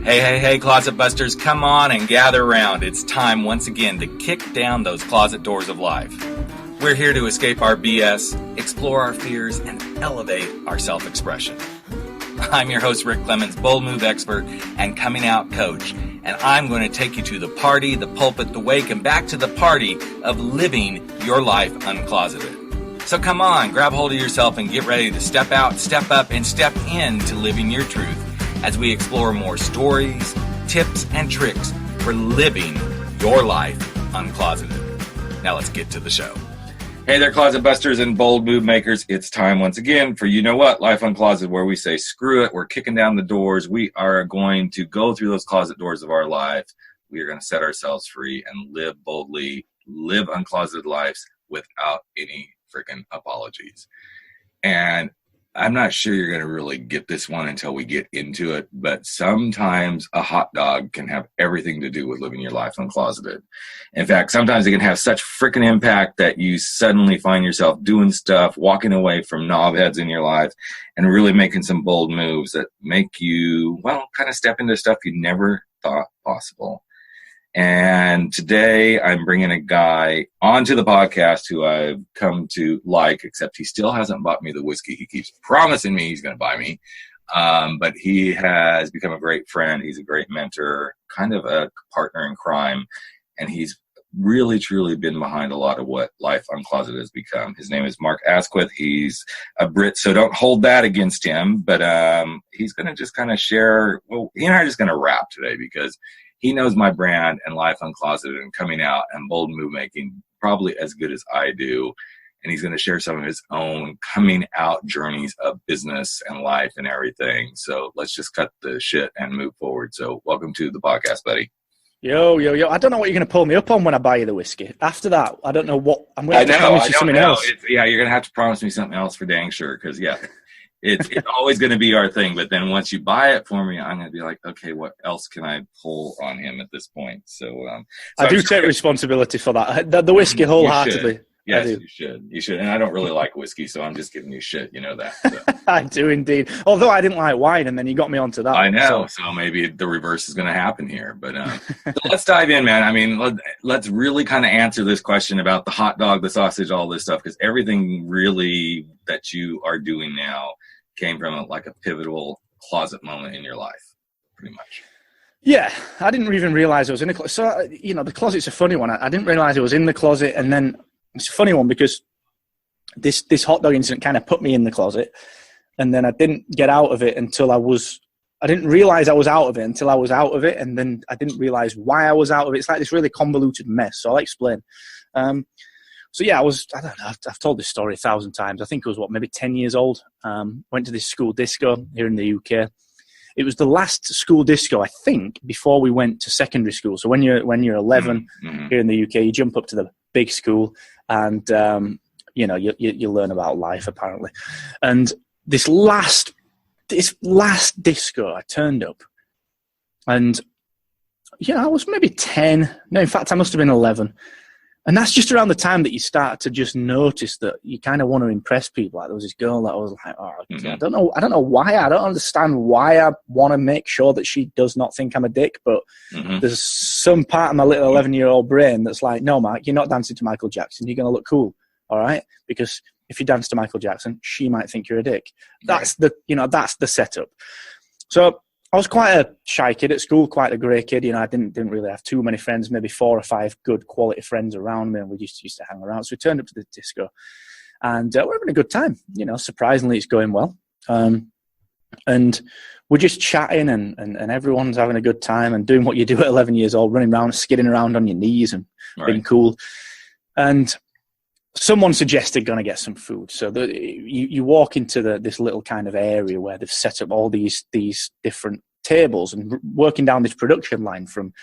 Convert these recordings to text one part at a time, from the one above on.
Hey, Closet Busters, come on and gather around. It's time once again to kick down those closet doors of life. We're here to escape our BS, explore our fears, and elevate our self-expression. I'm your host, Rick Clemens, bold move expert and coming out coach, and I'm going to take you to the party, the pulpit, the wake, and back to the party of living your life uncloseted. So come on, grab hold of yourself and get ready to step out, step up, and step into living your truth as we explore more stories, tips, and tricks for living your life uncloseted. Now let's get to the show. Hey there, Closet Busters and bold move makers. It's time once again for You Know What? Life Uncloseted, where we say, screw it, we're kicking down the doors. We are going to go through those closet doors of our life. We are going to set ourselves free and live boldly, live uncloseted lives without any freaking apologies. And I'm not sure you're going to really get this one until we get into it, but sometimes a hot dog can have everything to do with living your life uncloseted. In fact, sometimes it can have such freaking impact that you suddenly find yourself doing stuff, walking away from knobheads in your life, and really making some bold moves that make you, well, kind of step into stuff you never thought possible. And today I'm bringing a guy onto the podcast who I've come to like, except he still hasn't bought me the whiskey he keeps promising me he's going to buy me. But he has become a great friend. He's a great mentor, kind of a partner in crime. And he's really, truly been behind a lot of what Life Uncloseted has become. His name is Mark Asquith. He's a Brit, so don't hold that against him. But he's going to just kind of share. Well, he and I are just going to rap today because he knows my brand and Life Uncloseted and coming out and bold move making probably as good as I do. And he's going to share some of his own coming out journeys of business and life and everything. So let's just cut the shit and move forward. So welcome to the podcast, buddy. Yo. I don't know what you're going to pull me up on when I buy you the whiskey. After that, I don't know what. I'm going to have to promise you something else. You're going to have to promise me something else for dang sure. Because, It's always going to be our thing, but then once you buy it for me, I'm going to be like, okay, what else can I pull on him at this point? So I do take responsibility for that. The whiskey wholeheartedly. Yes, you should. And I don't really like whiskey, so I'm just giving you shit. You know that. So. I do indeed. Although I didn't like wine, and then you got me onto that. I know. So maybe the reverse is going to happen here. But so let's dive in, man. I mean, let's really kind of answer this question about the hot dog, the sausage, all this stuff, because everything really that you are doing now came from a pivotal closet moment in your life, pretty much. Yeah, I didn't even realize I was in the closet. So, the closet's a funny one. I didn't realize I was in the closet, and then it's a funny one because this hot dog incident kind of put me in the closet, and then I didn't get out of it until I didn't realize I was out of it until I was out of it, and then I didn't realize why I was out of it. It's like this really convoluted mess, so I'll explain. So yeah, I don't know, I've told this story 1,000 times. I think it was, maybe 10 years old. Went to this school disco here in the UK. It was the last school disco, I think, before we went to secondary school. So when you're 11 here in the UK, you jump up to the big school and, you learn about life, apparently. And this last disco, I turned up and, I was maybe 10. No, in fact, I must have been 11. And that's just around the time that you start to just notice that you kind of want to impress people. Like there was this girl that I was like, I don't know why. I don't understand why I want to make sure that she does not think I'm a dick. But there's some part of my little 11-year-old brain that's like, no, Mark, you're not dancing to Michael Jackson. You're going to look cool, all right? Because if you dance to Michael Jackson, she might think you're a dick. That's that's the setup. So I was quite a shy kid at school, quite a grey kid. I didn't really have too many friends, maybe 4 or 5 good quality friends around me, and we used to hang around. So we turned up to the disco, and we're having a good time. Surprisingly, it's going well. And we're just chatting, and everyone's having a good time and doing what you do at 11 years old, running around, skidding around on your knees and being cool. And someone suggested going to get some food. So you walk into this little kind of area where they've set up all these different tables and working down this production line from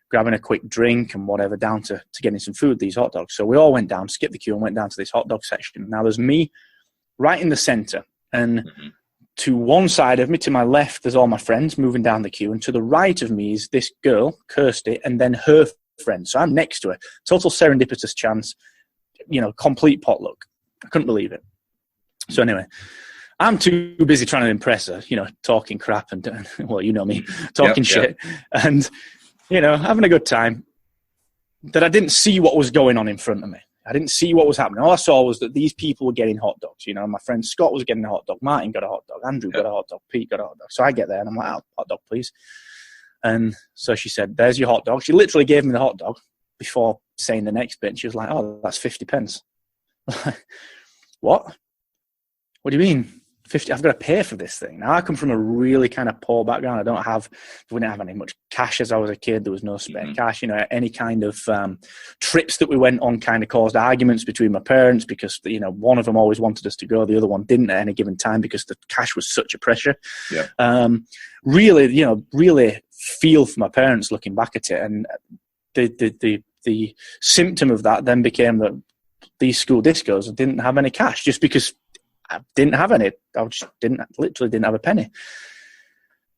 grabbing a quick drink and whatever down to getting some food, these hot dogs. So we all went down, skipped the queue and went down to this hot dog section. Now there's me right in the center, and to one side of me, to my left, there's all my friends moving down the queue, and to the right of me is this girl, Kirsty, and then her friend. So I'm next to her. Total serendipitous chance. Complete potluck. I couldn't believe it. So anyway, I'm too busy trying to impress her, talking crap and well, you know me, talking shit and, having a good time, that I didn't see what was going on in front of me. I didn't see what was happening. All I saw was that these people were getting hot dogs. My friend Scott was getting a hot dog. Martin got a hot dog. Andrew got a hot dog. Pete got a hot dog. So I get there and I'm like, oh, hot dog, please. And so she said, there's your hot dog. She literally gave me the hot dog before saying the next bit. And she was like, oh, that's 50 pence. What? What do you mean? 50? I've got to pay for this thing. Now, I come from a really kind of poor background. We didn't have any much cash as I was a kid. There was no spare cash. Any kind of trips that we went on kind of caused arguments between my parents because, one of them always wanted us to go. The other one didn't at any given time because the cash was such a pressure. Yeah. Really feel for my parents looking back at it. And the symptom of that then became that these school discos didn't have any cash just because I didn't have any. I just literally didn't have a penny.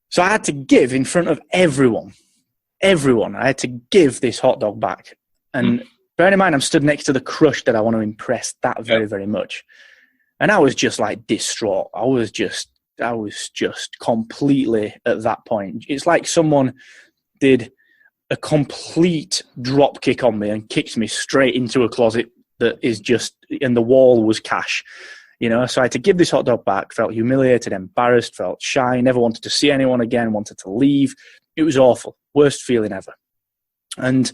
So I had to give in front of everyone. I had to give this hot dog back. And bearing in mind, I'm stood next to the crush that I want to impress that very, very much. And I was just like distraught. I was just completely at that point. It's like someone did a complete drop kick on me and kicked me straight into a closet that is just, and the wall was cash. So I had to give this hot dog back, felt humiliated, embarrassed, felt shy, never wanted to see anyone again, wanted to leave. It was awful. Worst feeling ever. And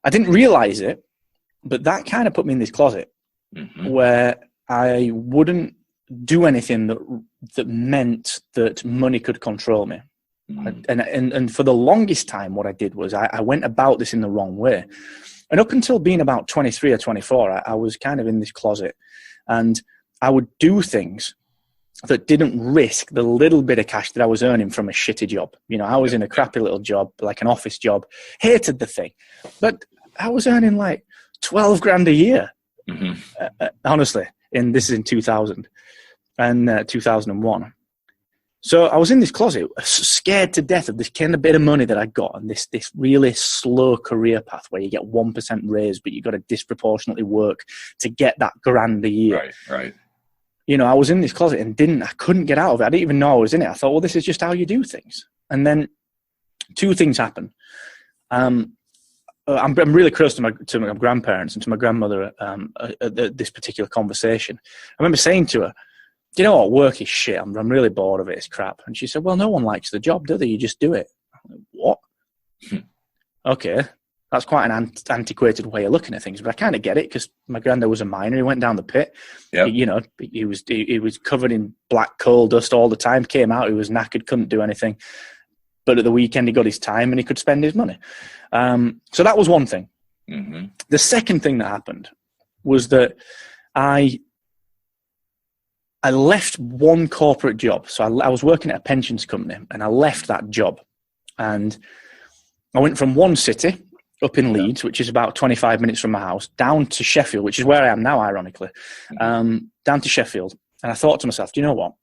I didn't realize it, but that kind of put me in this closet where I wouldn't do anything that meant that money could control me. And for the longest time, what I did was I went about this in the wrong way. And up until being about 23 or 24, I was kind of in this closet. And I would do things that didn't risk the little bit of cash that I was earning from a shitty job. I was in a crappy little job, like an office job, hated the thing. But I was earning like 12 grand a year, honestly. And this is in 2000 and 2001. So I was in this closet, scared to death of this kind of bit of money that I got and this really slow career path where you get 1% raise, but you got to disproportionately work to get that grand a year. Right. I was in this closet and I couldn't get out of it. I didn't even know I was in it. I thought, well, this is just how you do things. And then two things happened. I'm really close to my grandparents and to my grandmother at this particular conversation. I remember saying to her, you know what, work is shit. I'm really bored of it. It's crap. And she said, well, no one likes the job, do they? You just do it. I'm like, what? Okay. That's quite an antiquated way of looking at things, but I kind of get it because my granddad was a miner. He went down the pit. Yep. He was covered in black coal dust all the time, came out, he was knackered, couldn't do anything. But at the weekend, he got his time and he could spend his money. So that was one thing. The second thing that happened was that I left one corporate job. So I was working at a pensions company and I left that job. And I went from one city up in Leeds, which is about 25 minutes from my house, down to Sheffield, which is where I am now, ironically, down to Sheffield. And I thought to myself, do you know what?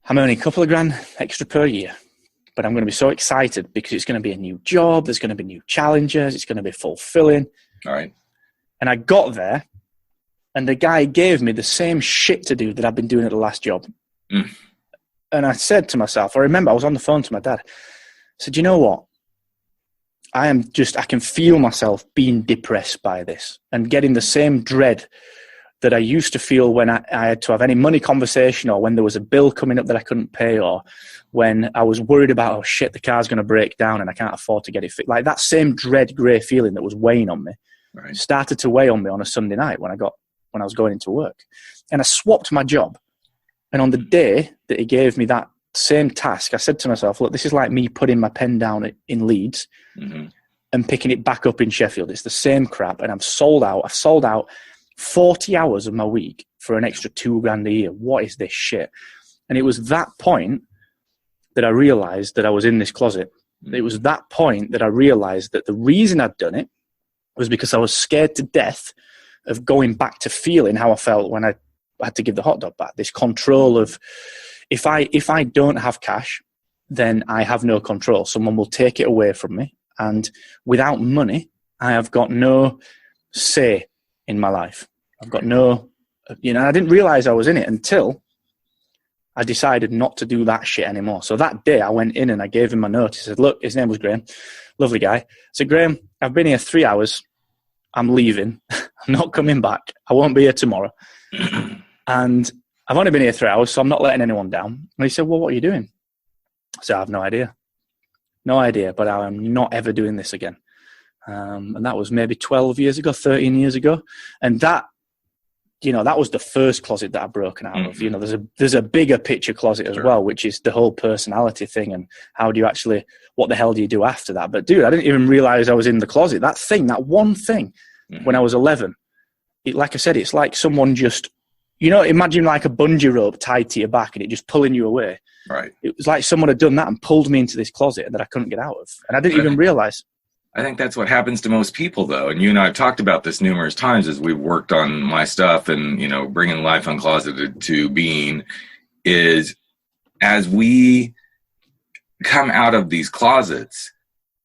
I'm earning a couple of grand extra per year, but I'm going to be so excited because it's going to be a new job. There's going to be new challenges. It's going to be fulfilling. All right. And I got there. And the guy gave me the same shit to do that I've been doing at the last job. And I said to myself, I remember I was on the phone to my dad. I said, you know what? I can feel myself being depressed by this and getting the same dread that I used to feel when I had to have any money conversation or when there was a bill coming up that I couldn't pay or when I was worried about, oh shit, the car's going to break down and I can't afford to get it fixed. Like that same dread grey feeling that was weighing on me started to weigh on me on a Sunday night when I was going into work. And I swapped my job. And on the day that he gave me that same task, I said to myself, look, this is like me putting my pen down in Leeds and picking it back up in Sheffield. It's the same crap. And I've sold out 40 hours of my week for an extra $2,000 a year. What is this shit? And it was that point that I realized that I was in this closet. It was that point that I realized that the reason I'd done it was because I was scared to death of going back to feeling how I felt when I had to give the hot dog back. This control of, if I don't have cash, then I have no control. Someone will take it away from me. And without money, I have got no say in my life. I've got no You know, I didn't realize I was in it until I decided not to do that shit anymore. So that day I went in and I gave him my notice. I said, look, his name was Graham, lovely guy. I said, Graham, I've been here 3 hours. I'm leaving. I'm not coming back. I won't be here tomorrow. And I've only been here 3 hours, so I'm not letting anyone down. And he said, well, what are you doing? I said, I have no idea. No idea, but I'm not ever doing this again. And that was maybe 12 years ago, 13 years ago. And that, you know, that was the first closet that I've broken out of. You know, there's a bigger picture closet as well, which is the whole personality thing and how do you actually, what the hell do you do after that? But dude, I didn't even realize I was in the closet. That thing, that one thing when I was 11, like I said, it's like someone just, you know, imagine like a bungee rope tied to your back and it just pulling you away. Right. It was like someone had done that and pulled me into this closet that I couldn't get out of. And I didn't even realize. I think that's what happens to most people, though. And you and I have talked about this numerous times as we've worked on my stuff and, you know, bringing Life Uncloseted to being is as we come out of these closets,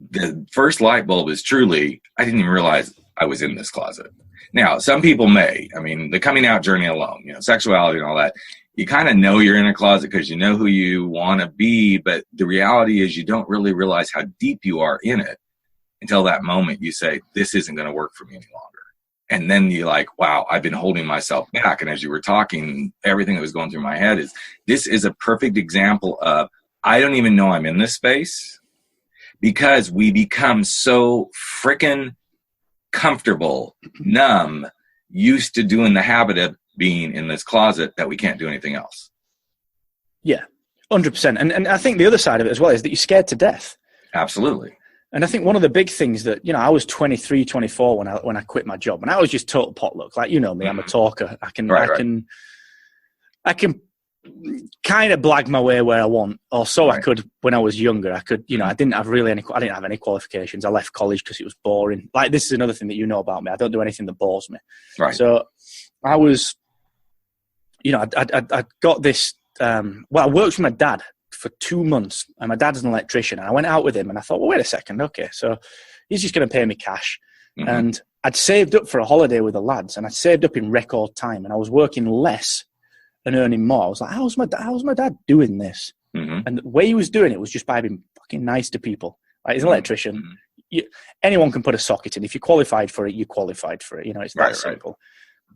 the first light bulb is truly, I didn't even realize I was in this closet. Now, some people may. I mean, the coming out journey alone, you know, sexuality and all that, you kind of know you're in a closet because you know who you want to be. But the reality is you don't really realize how deep you are in it until that moment you say, this isn't going to work for me any longer. And then you're like, wow, I've been holding myself back. And as you were talking, everything that was going through my head is, this is a perfect example of, I don't even know I'm in this space because we become so freaking comfortable, numb, used to doing the habit of being in this closet that we can't do anything else. Yeah, 100%. And I think the other side of it as well is that you're scared to death. Absolutely. And I think one of the big things that, you know, I was 23, 24 when I quit my job, and I was just total potluck. Like, you know me, I'm a talker. I can kind of blag my way where I want, or so I could when I was younger. I could, you know, I didn't have any qualifications. I left college because it was boring. Like, this is another thing that you know about me. I don't do anything that bores me. Right. So I was, you know, I got this. I worked with my dad for 2 months, and my dad's an electrician. And I went out with him, and I thought, well, wait a second, okay, so he's just going to pay me cash. And I'd saved up for a holiday with the lads, and I'd saved up in record time, and I was working less and earning more. I was like, how's my dad doing this? And the way he was doing it was just by being fucking nice to people. Like, he's an electrician. Anyone can put a socket in. If you qualified for it, you qualified for it. You know, it's that simple.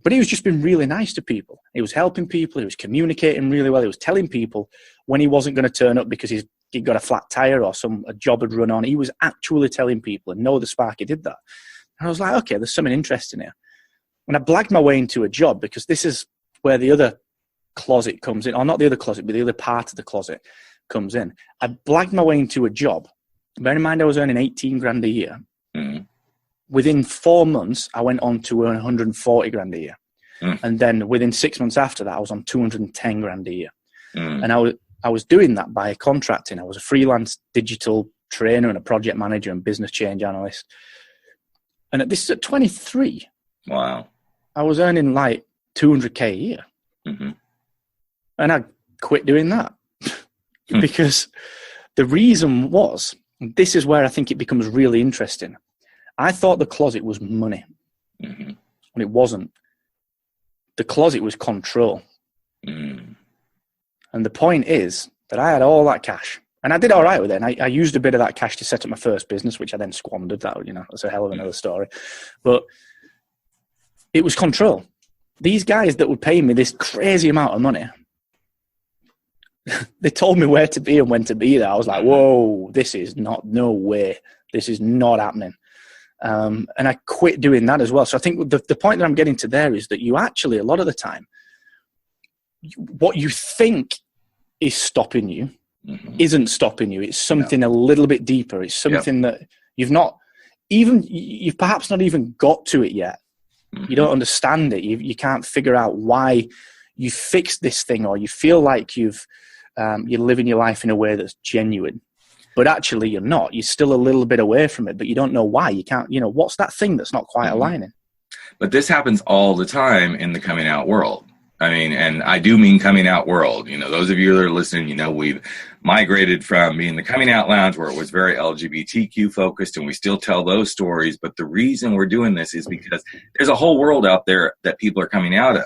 But he was just being really nice to people. He was helping people. He was communicating really well. He was telling people when he wasn't going to turn up because he'd got a flat tire or a job had run on. He was actually telling people, and the Sparky did that. And I was like, okay, there's something interesting here. And I blagged my way into a job because this is where the other closet comes in, or not the other closet, but the other part of the closet comes in. I blagged my way into a job. Bear in mind, I was earning 18 grand a year. Within 4 months, I went on to earn 140 grand a year. And then within 6 months after that, I was on 210 grand a year. And I was doing that by contracting. I was a freelance digital trainer and a project manager and business change analyst. And this is at 23. Wow. I was earning like 200K a year. And I quit doing that because the reason was, this is where I think it becomes really interesting. I thought the closet was money, and it wasn't. The closet was control. And the point is that I had all that cash, and I did all right with it. And I used a bit of that cash to set up my first business, which I then squandered. That, you know, that's a hell of another story. But it was control. These guys that would pay me this crazy amount of money, they told me where to be and when to be there. I was like, whoa, this is not, no way. This is not happening. And I quit doing that as well. So I think the point that I'm getting to there is that you actually, a lot of the time, what you think is stopping you isn't stopping you. It's something a little bit deeper. It's something that you've perhaps not even got to it yet. You don't understand it. You can't figure out why you fixed this thing, or you feel like you're living your life in a way that's genuine. But actually you're not. You're still a little bit away from it, but you don't know why. You can't, what's that thing that's not quite aligning? But this happens all the time in the coming out world. I mean, and I do mean coming out world. Those of you that are listening, we've migrated from being the coming out lounge where it was very LGBTQ focused, and we still tell those stories. But the reason we're doing this is because there's a whole world out there that people are coming out of.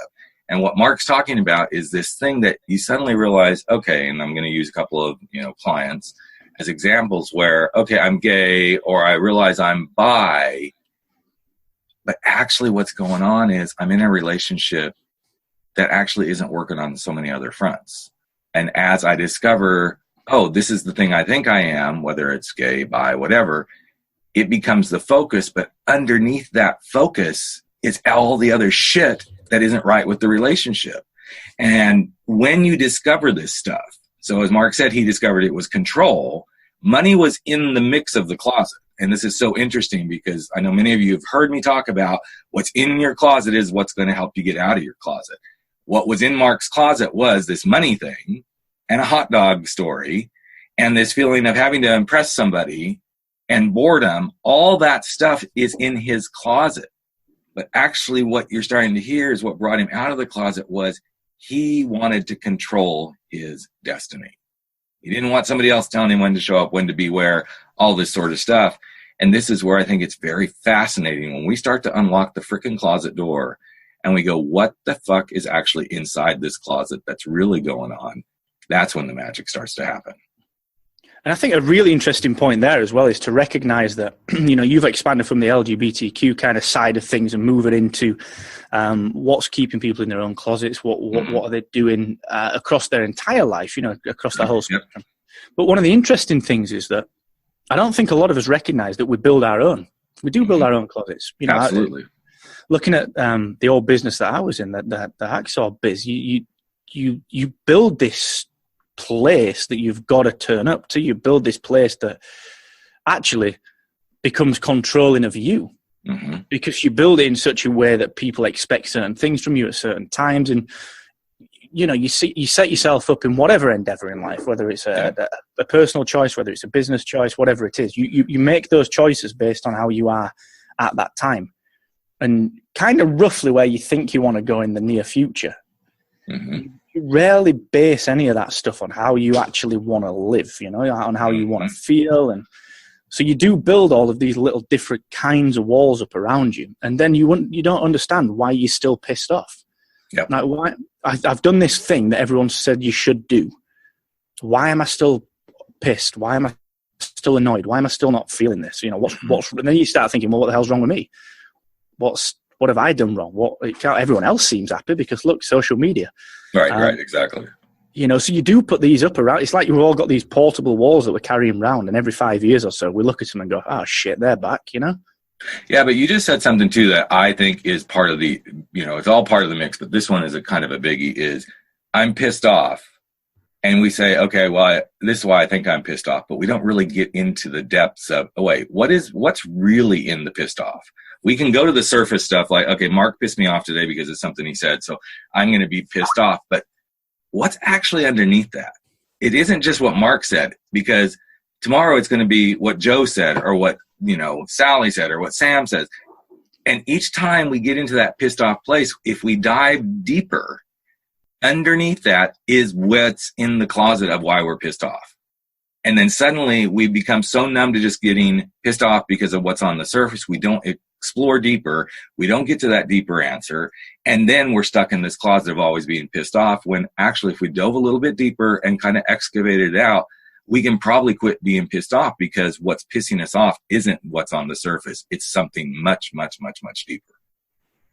And what Mark's talking about is this thing that you suddenly realize, okay, and I'm going to use a couple of, clients as examples where, okay, I'm gay, or I realize I'm bi, but actually what's going on is I'm in a relationship that actually isn't working on so many other fronts. And as I discover, oh, this is the thing I think I am, whether it's gay, bi, whatever, it becomes the focus, but underneath that focus is all the other shit that isn't right with the relationship. And when you discover this stuff, so as Mark said, he discovered it was control. Money was in the mix of the closet. And this is so interesting because I know many of you have heard me talk about what's in your closet is what's going to help you get out of your closet. What was in Mark's closet was this money thing and a hot dog story and this feeling of having to impress somebody and boredom. All that stuff is in his closet. But actually what you're starting to hear is what brought him out of the closet was he wanted to control his destiny. He didn't want somebody else telling him when to show up, when to be where, all this sort of stuff. And this is where I think it's very fascinating when we start to unlock the freaking closet door and we go, what the fuck is actually inside this closet that's really going on? That's when the magic starts to happen. And I think a really interesting point there as well is to recognize that, you've expanded from the LGBTQ kind of side of things and move it into what's keeping people in their own closets, what are they doing across their entire life, across the whole spectrum. Yep. But one of the interesting things is that I don't think a lot of us recognize that we build our own. We do build our own closets. Absolutely. Looking at the old business that I was in, the hacksaw biz, you build this place that you've got to turn up to. You build this place that actually becomes controlling of you because you build it in such a way that people expect certain things from you at certain times. And, you set yourself up in whatever endeavor in life, whether it's a personal choice, whether it's a business choice, whatever it is, you make those choices based on how you are at that time and kind of roughly where you think you want to go in the near future. You rarely base any of that stuff on how you actually want to live, on how you want to feel. And so you do build all of these little different kinds of walls up around you. And then you don't understand why you're still pissed off. Yep. Like, why I've done this thing that everyone said you should do. Why am I still pissed? Why am I still annoyed? Why am I still not feeling this? What's and then you start thinking, well, what the hell's wrong with me? What have I done wrong? Everyone else seems happy because look, social media. Right, exactly. So you do put these up around. It's like you've all got these portable walls that we're carrying around, and every 5 years or so, we look at them and go, "Oh shit, they're back." Yeah, but you just said something too that I think is part of the, it's all part of the mix. But this one is a kind of a biggie. Is I'm pissed off, and we say, okay, well, this is why I think I'm pissed off, but we don't really get into the depths of, what's really in the pissed off. We can go to the surface stuff like, okay, Mark pissed me off today because it's something he said, so I'm going to be pissed off. But what's actually underneath that? It isn't just what Mark said, because tomorrow it's going to be what Joe said or what, Sally said or what Sam says. And each time we get into that pissed off place, if we dive deeper, underneath that is what's in the closet of why we're pissed off. And then suddenly we become so numb to just getting pissed off because of what's on the surface. We don't explore deeper. We don't get to that deeper answer. And then we're stuck in this closet of always being pissed off, when actually if we dove a little bit deeper and kind of excavated it out, we can probably quit being pissed off, because what's pissing us off isn't what's on the surface. It's something much, much, much, much deeper.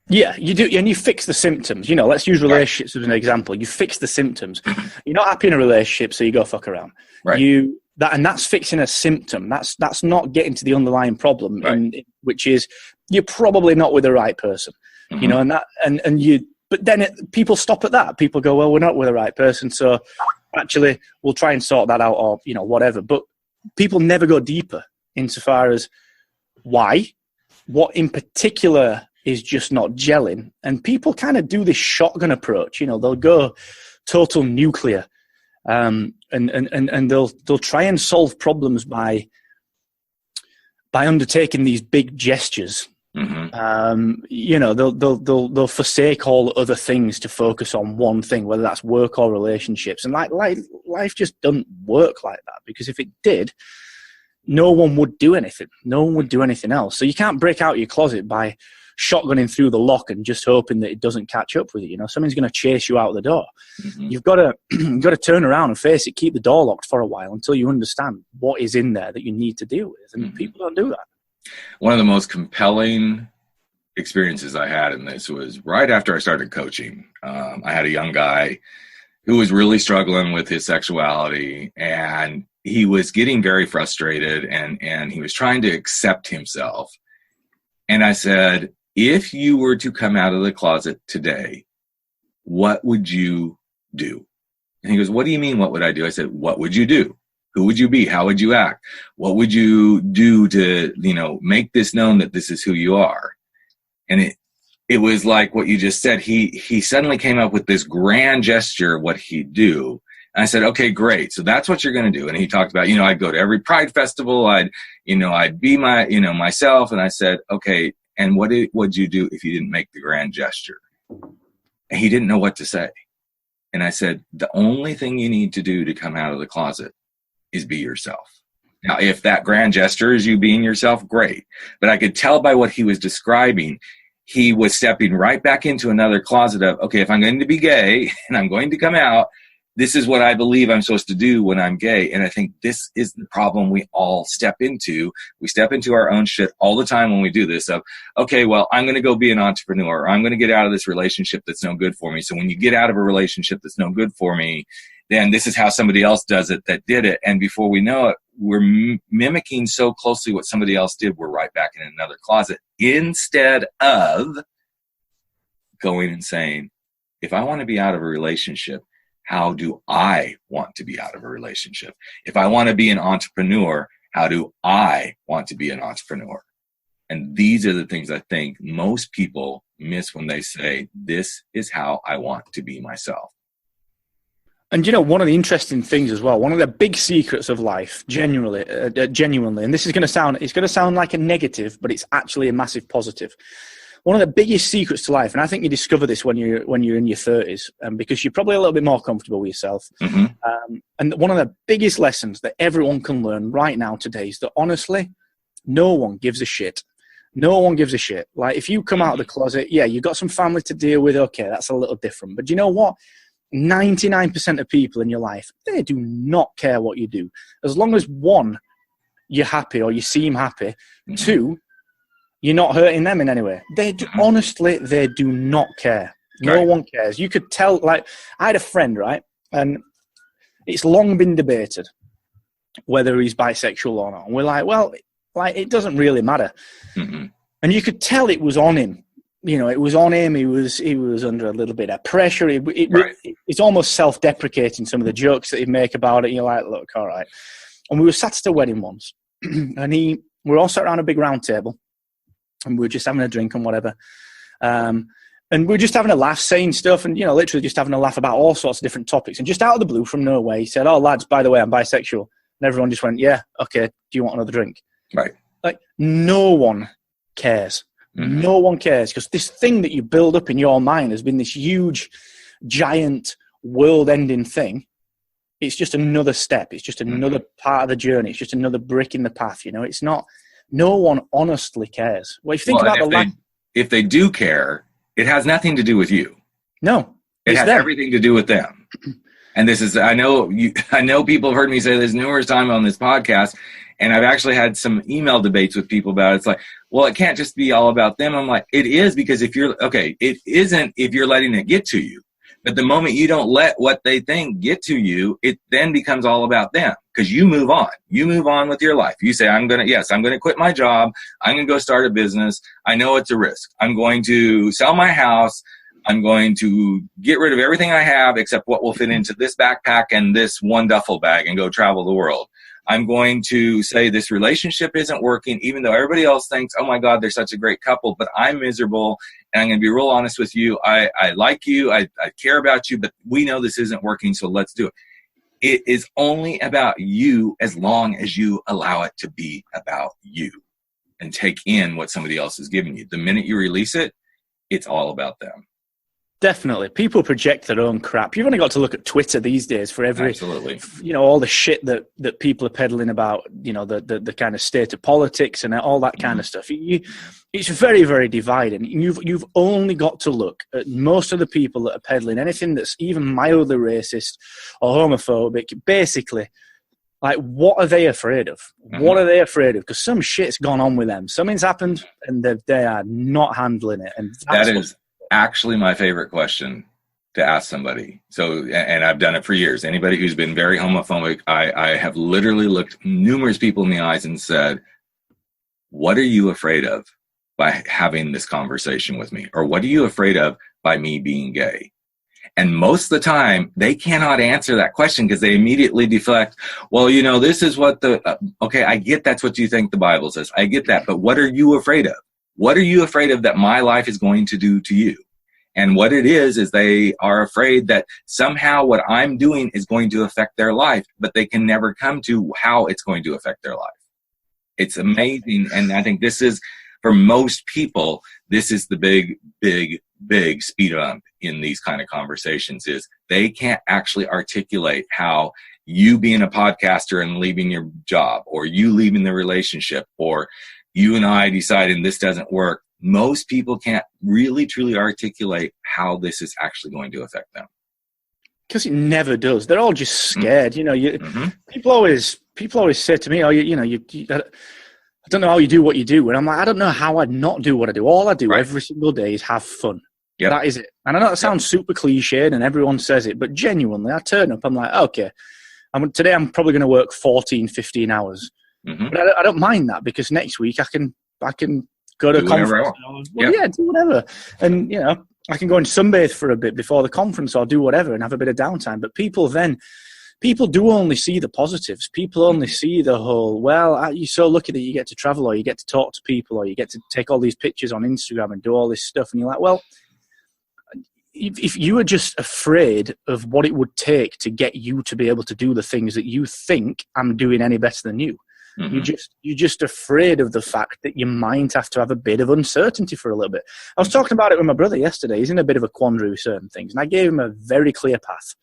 Yeah, you do. And you fix the symptoms. Let's use relationships as an example. You fix the symptoms. You're not happy in a relationship, so you go fuck around. Right. That's fixing a symptom. That's not getting to the underlying problem, right. Which is you're probably not with the right person. But then people stop at that. People go, well, we're not with the right person, so actually we'll try and sort that out, or whatever. But people never go deeper insofar as why, what in particular is just not gelling. And people kind of do this shotgun approach. They'll go total nuclear. And they'll try and solve problems by undertaking these big gestures. They'll forsake all other things to focus on one thing, whether that's work or relationships. And life just doesn't work like that, because if it did, no one would do anything. No one would do anything else. So you can't break out your closet by shotgunning through the lock and just hoping that it doesn't catch up with you. You know, something's going to chase you out the door. Mm-hmm. You've got to turn around and face it, keep the door locked for a while until you understand what is in there that you need to deal with. And people don't do that. One of the most compelling experiences I had in this was right after I started coaching. I had a young guy who was really struggling with his sexuality, and he was getting very frustrated, and he was trying to accept himself. And I said, if you were to come out of the closet today, what would you do? And he goes, what do you mean, what would I do? I said, what would you do? Who would you be? How would you act? What would you do to, make this known that this is who you are? And it was like what you just said. He suddenly came up with this grand gesture of what he'd do. And I said, okay, great. So that's what you're going to do. And he talked about, I'd go to every Pride festival. I'd be myself. And I said, okay, and what would you do if you didn't make the grand gesture? And he didn't know what to say. And I said, the only thing you need to do to come out of the closet is be yourself. Now, if that grand gesture is you being yourself, great. But I could tell by what he was describing, he was stepping right back into another closet of, okay, if I'm going to be gay and I'm going to come out, this is what I believe I'm supposed to do when I'm gay. And I think this is the problem we all step into. We step into our own shit all the time when we do this of, okay, well, I'm going to go be an entrepreneur. Or I'm going to get out of this relationship that's no good for me. So when you get out of a relationship that's no good for me, then this is how somebody else does it that did it. And before we know it, we're mimicking so closely what somebody else did, we're right back in another closet. Instead of going and saying, if I want to be out of a relationship, how do I want to be out of a relationship? If I want to be an entrepreneur, how do I want to be an entrepreneur? And these are the things I think most people miss when they say, this is how I want to be myself. And one of the interesting things as well, one of the big secrets of life, genuinely, and this is going to sound like a negative, but it's actually a massive positive. One of the biggest secrets to life, and I think you discover this when you're in your 30s, because you're probably a little bit more comfortable with yourself. Mm-hmm. And one of the biggest lessons that everyone can learn right now today is that honestly, no one gives a shit. No one gives a shit. Like if you come out of the closet, yeah, you've got some family to deal with. Okay, that's a little different. But you know what? 99% of people in your life, they do not care what you do. As long as one, you're happy or you seem happy. Mm-hmm. Two, you're not hurting them in any way. Honestly, they do not care. No one cares. You could tell, like, I had a friend, right? And it's long been debated whether he's bisexual or not. And we're like, well, like, it doesn't really matter. Mm-hmm. And you could tell it was on him. It was on him. He was under a little bit of pressure. It's almost self-deprecating, some of the jokes that he'd make about it. And you're like, look, all right. And we were sat at a wedding once. And we were all sat around a big round table. And we were just having a drink and whatever. And we were just having a laugh, saying stuff, and, literally just having a laugh about all sorts of different topics. And just out of the blue, from nowhere, he said, oh, lads, by the way, I'm bisexual. And everyone just went, yeah, okay, do you want another drink? Right. Like, no one cares. Mm-hmm. No one cares, because this thing that you build up in your mind has been this huge, giant, world-ending thing. It's just another step. It's just another part of the journey. It's just another brick in the path. It's not. No one honestly cares. Well, if you think about if they do care, it has nothing to do with you. No, it has everything to do with them. And this is, I know people have heard me say this numerous times on this podcast, and I've actually had some email debates with people about it. It's like, well, it can't just be all about them. I'm like, it is, because it isn't if you're letting it get to you. But the moment you don't let what they think get to you, it then becomes all about them, because you move on. You move on with your life. You say, I'm going to quit my job. I'm going to go start a business. I know it's a risk. I'm going to sell my house. I'm going to get rid of everything I have except what will fit into this backpack and this one duffel bag and go travel the world. I'm going to say this relationship isn't working, even though everybody else thinks, oh my God, they're such a great couple, but I'm miserable. And I'm going to be real honest with you. I like you. I care about you, but we know this isn't working. So let's do it. It is only about you as long as you allow it to be about you and take in what somebody else is giving you. The minute you release it, it's all about them. Definitely. People project their own crap. You've only got to look at Twitter these days for every, Absolutely. all the shit that people are peddling about, the kind of state of politics and all that kind of stuff. It's very, very dividing. You've only got to look at most of the people that are peddling anything that's even mildly racist or homophobic. Basically, like, what are they afraid of? What are they afraid of? Because some shit's gone on with them. Something's happened, and they are not handling it. And that is actually my favorite question to ask somebody. So, and I've done it for years. Anybody who's been very homophobic, I have literally looked numerous people in the eyes and said, what are you afraid of by having this conversation with me? Or what are you afraid of by me being gay? And most of the time, they cannot answer that question because they immediately deflect. Well, this is what okay, I get that's what you think the Bible says. I get that. But what are you afraid of? What are you afraid of that my life is going to do to you? And what it is they are afraid that somehow what I'm doing is going to affect their life, but they can never come to how it's going to affect their life. It's amazing. And I think this is, for most people, this is the big, big, big speed bump in these kind of conversations, is they can't actually articulate how you being a podcaster and leaving your job, or you leaving the relationship, or you and I deciding this doesn't work. Most people can't really truly articulate how this is actually going to affect them. Because it never does. They're all just scared. People always say to me, I don't know how you do what you do. And I'm like, I don't know how I'd not do what I do. All I do every single day is have fun. Yep. That is it. And I know that sounds super cliched and everyone says it, but genuinely, I turn up, I'm like, okay, today I'm probably going to work 14, 15 hours. But I don't mind that, because next week I can go to a conference. Do whatever. And, I can go and sunbathe for a bit before the conference or do whatever and have a bit of downtime. But people do only see the positives. People only see the whole, you're so lucky that you get to travel, or you get to talk to people, or you get to take all these pictures on Instagram and do all this stuff. And you're like, well, if you were just afraid of what it would take to get you to be able to do the things that you think I'm doing any better than you, you're just afraid of the fact that you might have to have a bit of uncertainty for a little bit. I was talking about it with my brother yesterday. He's in a bit of a quandary with certain things, and I gave him a very clear path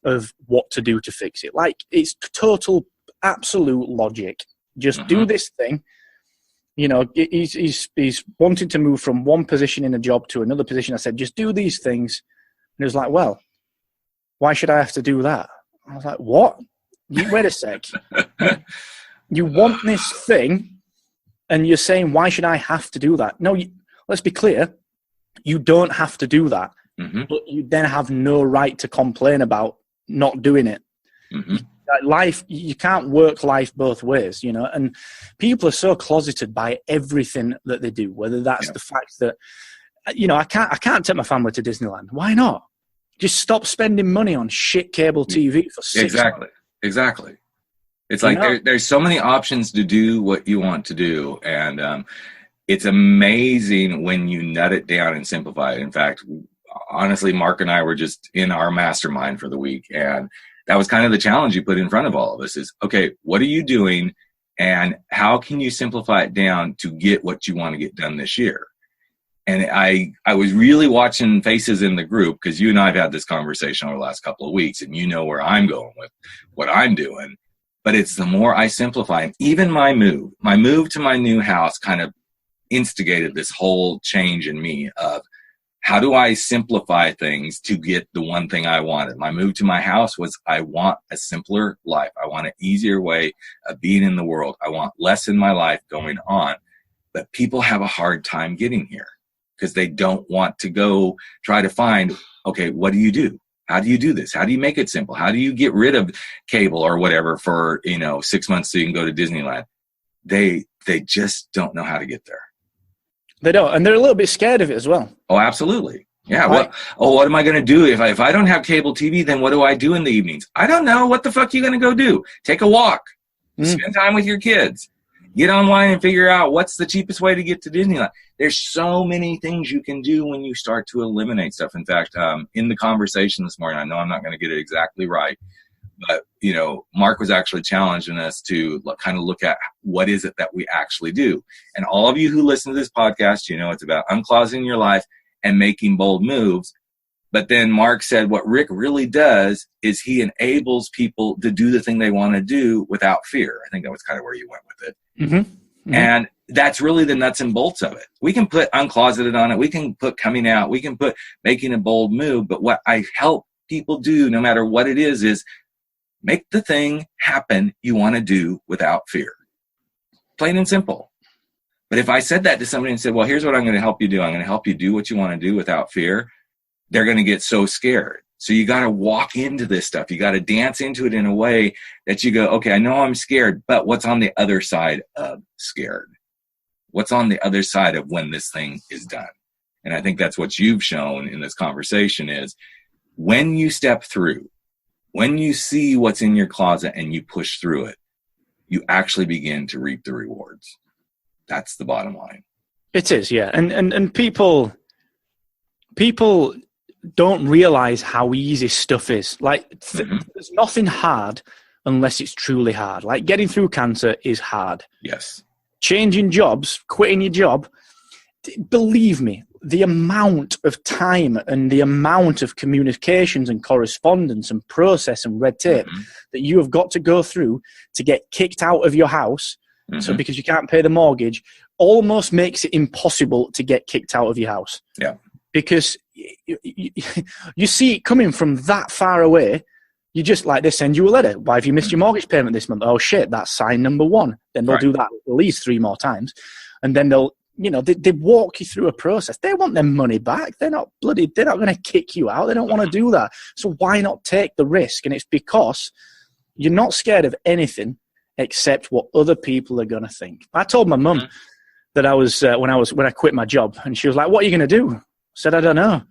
of what to do to fix it. Like, it's total, absolute logic. Just do this thing. He's wanting to move from one position in a job to another position. I said, just do these things. And he was like, well, why should I have to do that? I was like, what? Wait a sec. You want this thing, and you're saying, why should I have to do that? No, let's be clear. You don't have to do that. But you then have no right to complain about not doing it. Life, you can't work life both ways, and people are so closeted by everything that they do, whether that's the fact that, I can't take my family to Disneyland. Why not? Just stop spending money on shit cable TV for 6 months. Exactly. It's like there's so many options to do what you want to do. And it's amazing when you nut it down and simplify it. In fact, honestly, Mark and I were just in our mastermind for the week. And that was kind of the challenge you put in front of all of us is, okay, what are you doing? And how can you simplify it down to get what you want to get done this year? And I was really watching faces in the group, because you and I have had this conversation over the last couple of weeks, and you know where I'm going with what I'm doing. But it's the more I simplify, and even my move to my new house kind of instigated this whole change in me of how do I simplify things to get the one thing I wanted. My move to my house was, I want a simpler life. I want an easier way of being in the world. I want less in my life going on. But people have a hard time getting here because they don't want to go try to find, okay, what do you do? How do you do this? How do you make it simple? How do you get rid of cable or whatever for, 6 months so you can go to Disneyland? They just don't know how to get there. They don't. And they're a little bit scared of it as well. Oh, absolutely. Yeah. What am I going to do? If I don't have cable TV, then what do I do in the evenings? I don't know. What the fuck are you going to go do? Take a walk. Spend time with your kids. Get online and figure out what's the cheapest way to get to Disneyland. There's so many things you can do when you start to eliminate stuff. In fact, in the conversation this morning, I know I'm not going to get it exactly right, but, Mark was actually challenging us to kind of look at what is it that we actually do. And all of you who listen to this podcast, it's about uncloseting your life and making bold moves. But then Mark said what Rick really does is he enables people to do the thing they want to do without fear. I think that was kind of where you went with it. Mm-hmm. Mm-hmm. And that's really the nuts and bolts of it. We can put Uncloseted on it. We can put coming out. We can put making a bold move. But what I help people do, no matter what it is make the thing happen you want to do without fear. Plain and simple. But if I said that to somebody and said, well, here's what I'm going to help you do. I'm going to help you do what you want to do without fear. They're going to get so scared. So you got to walk into this stuff. You got to dance into it in a way that you go, okay, I know I'm scared, but what's on the other side of scared? What's on the other side of when this thing is done? And I think that's what you've shown in this conversation is when you step through, when you see what's in your closet and you push through it, you actually begin to reap the rewards. That's the bottom line. It is, yeah. And people don't realize how easy stuff is. Like, there's nothing hard unless it's truly hard. Like, getting through cancer is hard. Yes. Changing jobs, quitting your job, believe me, the amount of time and the amount of communications and correspondence and process and red tape that you have got to go through to get kicked out of your house, so because you can't pay the mortgage, almost makes it impossible to get kicked out of your house. Yeah. Because you see it coming from that far away. You just, like, they send you a letter. Why have you missed your mortgage payment this month? Oh, shit, that's sign number 1. Then they'll do that at least 3 more times. And then they'll, they walk you through a process. They want their money back. They're not going to kick you out. They don't want to do that. So why not take the risk? And it's because you're not scared of anything except what other people are going to think. I told my mum that I was, when I quit my job, and she was like, what are you going to do? I said, I don't know.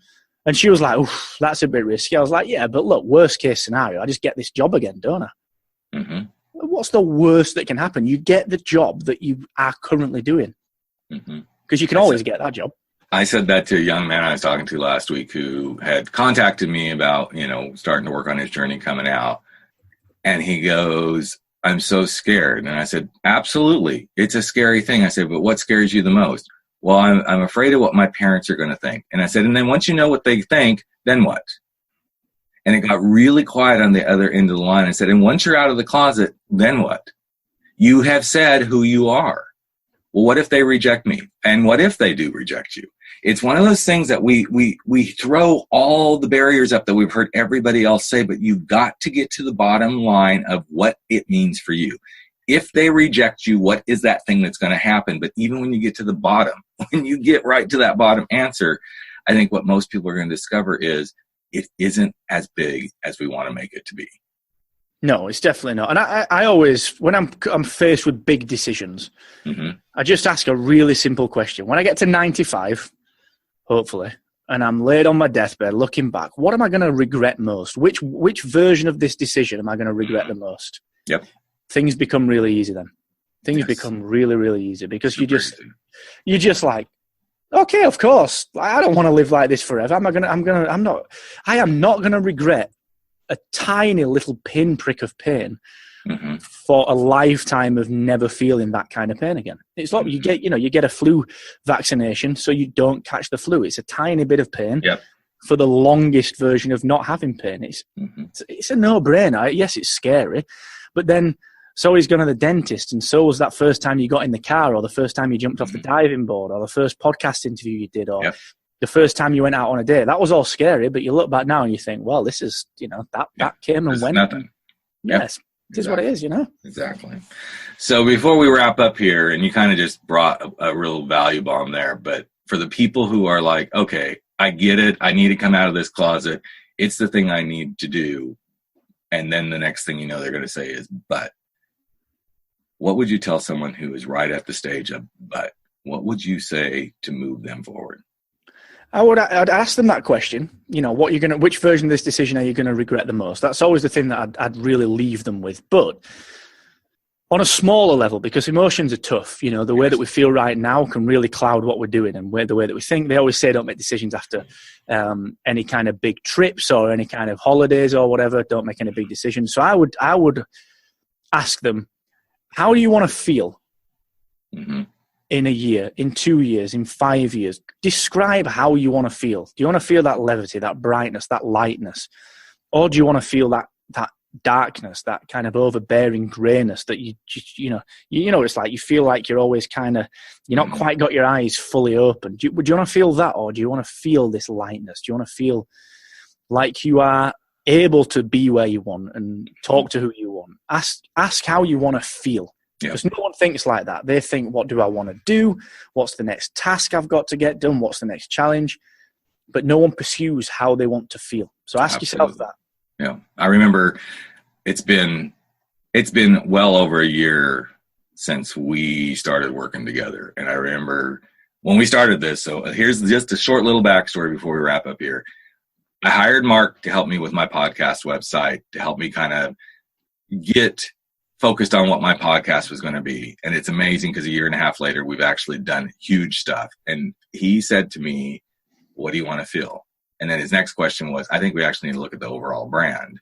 And she was like, oof, that's a bit risky. I was like, yeah, but look, worst case scenario, I just get this job again, don't I? What's the worst that can happen? You get the job that you are currently doing. Because you can always get that job. I said that to a young man I was talking to last week who had contacted me about, starting to work on his journey coming out. And he goes, I'm so scared. And I said, absolutely. It's a scary thing. I said, but what scares you the most? Well, I'm afraid of what my parents are going to think. And I said, and then once you know what they think, then what? And it got really quiet on the other end of the line. I said, and once you're out of the closet, then what? You have said who you are. Well, what if they reject me? And what if they do reject you? It's one of those things that we throw all the barriers up that we've heard everybody else say, but you've got to get to the bottom line of what it means for you. If they reject you, what is that thing that's going to happen? But even when you get to the bottom, when you get right to that bottom answer, I think what most people are going to discover is it isn't as big as we want to make it to be. No, it's definitely not. And I always, when I'm faced with big decisions, I just ask a really simple question. When I get to 95, hopefully, and I'm laid on my deathbed looking back, what am I going to regret most? Which version of this decision am I going to regret the most? Yep. Things become really easy then. Things become really, really easy because you're just like, okay, of course, I don't want to live like this forever. I am not going to regret a tiny little pinprick of pain for a lifetime of never feeling that kind of pain again. It's like you get a flu vaccination so you don't catch the flu. It's a tiny bit of pain for the longest version of not having pain. It's a no-brainer. Yes, it's scary, but then so is going to the dentist, and so was that first time you got in the car, or the first time you jumped off the diving board, or the first podcast interview you did, or the first time you went out on a date. That was all scary, but you look back now and you think, well, this is, that came and went. Nothing. Yes, it is what it is, Exactly. So before we wrap up here, and you kind of just brought a real value bomb there, but for the people who are like, okay, I get it, I need to come out of this closet, it's the thing I need to do, and then the next thing they're going to say is, but. What would you tell someone who is right at the stage of but? What would you say to move them forward? I'd ask them that question. Which version of this decision are you going to regret the most? That's always the thing that I'd really leave them with. But on a smaller level, because emotions are tough, the way that we feel right now can really cloud what we're doing and the way that we think. They always say don't make decisions after any kind of big trips or any kind of holidays or whatever. Don't make any big decisions. So I would ask them, how do you want to feel in a year, in 2 years, in 5 years? Describe how you want to feel. Do you want to feel that levity, that brightness, that lightness? Or do you want to feel that darkness, that kind of overbearing greyness that you know it's like you feel like you're always kind of, you're not quite got your eyes fully open. Would you want to feel that, or do you want to feel this lightness? Do you want to feel like you are able to be where you want and talk to who you want? Ask how you want to feel. Because no one thinks like that. They think, what do I want to do? What's the next task I've got to get done? What's the next challenge? But no one pursues how they want to feel. So ask yourself that. Yeah. I remember it's been well over a year since we started working together. And I remember when we started this, so here's just a short little backstory before we wrap up here. I hired Mark to help me with my podcast website, to help me kind of get focused on what my podcast was going to be. And it's amazing because a year and a half later, we've actually done huge stuff. And he said to me, what do you want to feel? And then his next question was, I think we actually need to look at the overall brand.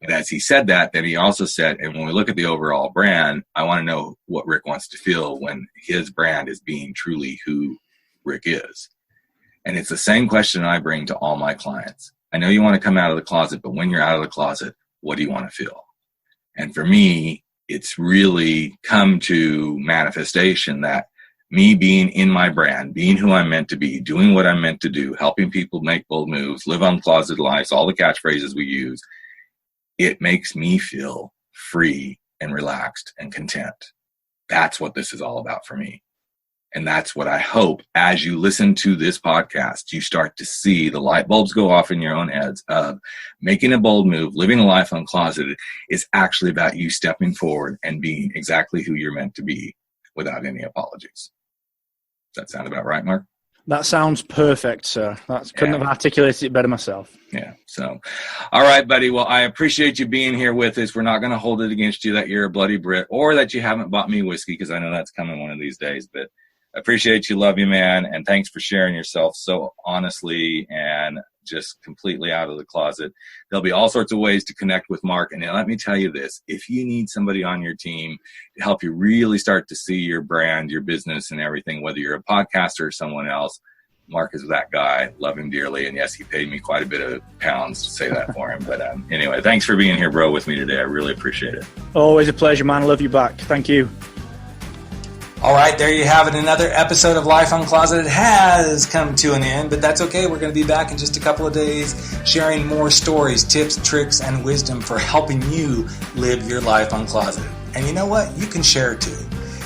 And as he said that, then he also said, and when we look at the overall brand, I want to know what Rick wants to feel when his brand is being truly who Rick is. And it's the same question I bring to all my clients. I know you want to come out of the closet, but when you're out of the closet, what do you want to feel? And for me, it's really come to manifestation that me being in my brand, being who I'm meant to be, doing what I'm meant to do, helping people make bold moves, live uncloseted lives, all the catchphrases we use, it makes me feel free and relaxed and content. That's what this is all about for me. And that's what I hope as you listen to this podcast, you start to see the light bulbs go off in your own heads of making a bold move, living a life uncloseted is actually about you stepping forward and being exactly who you're meant to be without any apologies. Does that sound about right, Mark? That sounds perfect, sir. Couldn't have articulated it better myself. Yeah. So, all right, buddy. Well, I appreciate you being here with us. We're not going to hold it against you that you're a bloody Brit or that you haven't bought me whiskey, because I know that's coming one of these days. But I appreciate you. Love you, man. And thanks for sharing yourself so honestly and just completely out of the closet. There'll be all sorts of ways to connect with Mark. And let me tell you this, if you need somebody on your team to help you really start to see your brand, your business and everything, whether you're a podcaster or someone else, Mark is that guy. Love him dearly. And yes, he paid me quite a bit of pounds to say that for him. But anyway, thanks for being here, bro, with me today. I really appreciate it. Always a pleasure, man. I love you back. Thank you. All right, there you have it. Another episode of Life Uncloseted has come to an end, but that's okay. We're going to be back in just a couple of days sharing more stories, tips, tricks, and wisdom for helping you live your life uncloseted. And you know what? You can share too.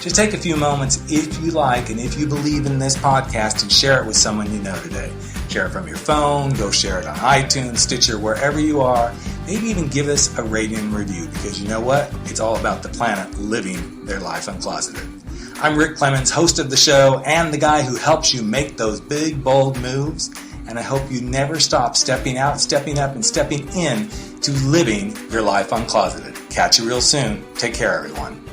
Just take a few moments if you like and if you believe in this podcast and share it with someone you know today. Share it from your phone, go share it on iTunes, Stitcher, wherever you are. Maybe even give us a rating and review, because you know what? It's all about the planet living their life uncloseted. I'm Rick Clemens, host of the show and the guy who helps you make those big, bold moves. And I hope you never stop stepping out, stepping up, and stepping in to living your life uncloseted. Catch you real soon. Take care, everyone.